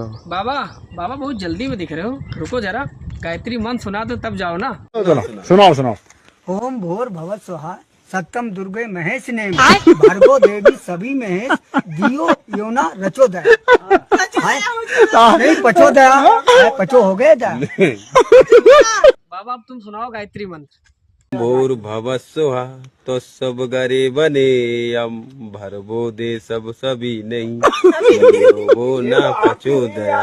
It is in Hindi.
बाबा बाबा बहुत जल्दी में दिख रहे हो, रुको जरा, गायत्री मंत्र सुना दो तब जाओ ना। सुनाओ। ओम भोर भव स्वाहा सत्यम दुर्गे महेश ने भर्गो देवी सभी महेश दियो योना रचोदय। नहीं पचोदया, पचो हो गए था। बाबा अब तुम सुनाओ गायत्री मंत्र। भूर्भुवस्सुः तो सब गरीब बने यम भरबो दे सब सभी नहीं वो ना पचोदया।